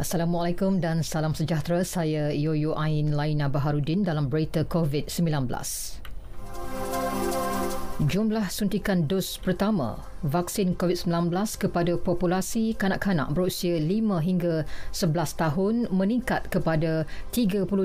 Assalamualaikum dan salam sejahtera. Saya Yoyo Ain Laina Baharudin dalam berita COVID-19. Jumlah suntikan dos pertama vaksin COVID-19 kepada populasi kanak-kanak berusia 5 hingga 11 tahun meningkat kepada 32.2%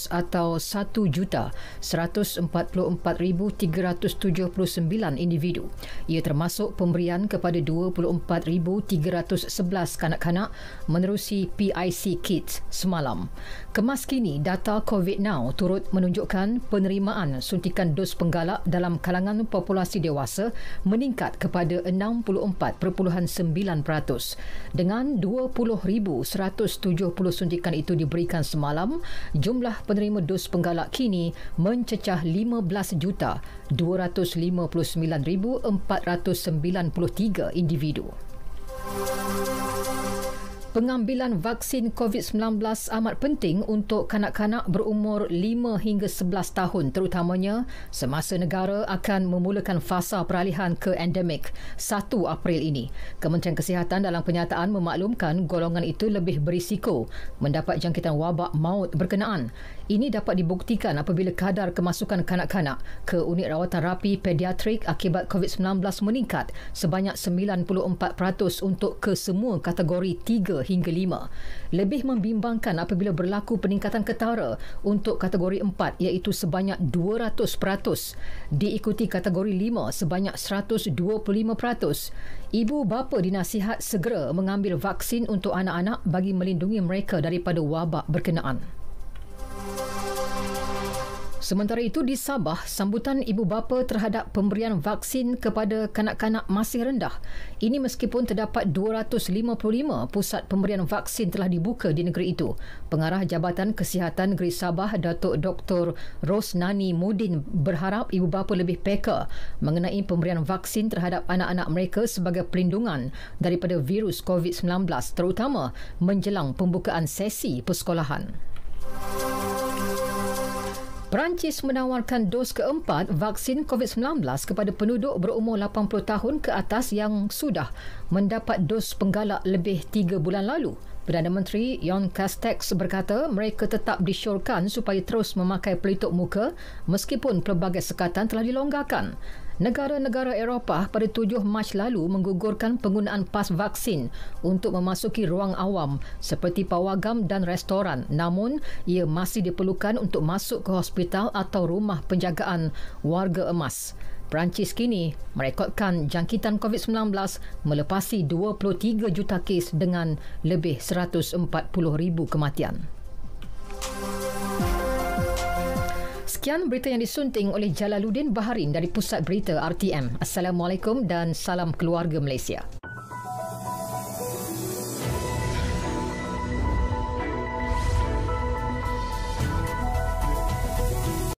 atau 1,144,379 individu. Ia termasuk pemberian kepada 24,311 kanak-kanak menerusi PIC Kits semalam. Kemas kini, data COVID Now turut menunjukkan penerimaan suntikan dos penggalak dalam kalangan populasi dewasa meningkat kepada 64.9%. Dengan 20,170 suntikan itu diberikan semalam, jumlah penerima dos penggalak kini mencecah 15,259,493 individu. Pengambilan vaksin COVID-19 amat penting untuk kanak-kanak berumur 5 hingga 11 tahun terutamanya semasa negara akan memulakan fasa peralihan ke endemik 1 April ini. Kementerian Kesihatan dalam penyataan memaklumkan golongan itu lebih berisiko mendapat jangkitan wabak maut berkenaan. Ini dapat dibuktikan apabila kadar kemasukan kanak-kanak ke unit rawatan rapi pediatrik akibat COVID-19 meningkat sebanyak 94% untuk kesemua kategori 3 hingga 5. Lebih membimbangkan apabila berlaku peningkatan ketara untuk kategori 4 iaitu sebanyak 200%, diikuti kategori 5 sebanyak 125%. Ibu bapa dinasihat segera mengambil vaksin untuk anak-anak bagi melindungi mereka daripada wabak berkenaan. Sementara itu, di Sabah, sambutan ibu bapa terhadap pemberian vaksin kepada kanak-kanak masih rendah. Ini meskipun terdapat 255 pusat pemberian vaksin telah dibuka di negeri itu. Pengarah Jabatan Kesihatan Negeri Sabah, Datuk Dr. Rosnani Mudin berharap ibu bapa lebih peka mengenai pemberian vaksin terhadap anak-anak mereka sebagai perlindungan daripada virus COVID-19, terutama menjelang pembukaan sesi persekolahan. Perancis menawarkan dos keempat vaksin COVID-19 kepada penduduk berumur 80 tahun ke atas yang sudah mendapat dos penggalak lebih 3 bulan lalu. Perdana Menteri Jean Castex berkata mereka tetap disyorkan supaya terus memakai pelitup muka meskipun pelbagai sekatan telah dilonggarkan. Negara-negara Eropah pada 7 Mac lalu menggugurkan penggunaan pas vaksin untuk memasuki ruang awam seperti pawagam dan restoran. Namun, ia masih diperlukan untuk masuk ke hospital atau rumah penjagaan warga emas. Perancis kini merekodkan jangkitan COVID-19 melepasi 23 juta kes dengan lebih 140,000 kematian. Sekian berita yang disunting oleh Jalaluddin Baharin dari Pusat Berita RTM. Assalamualaikum dan salam keluarga Malaysia.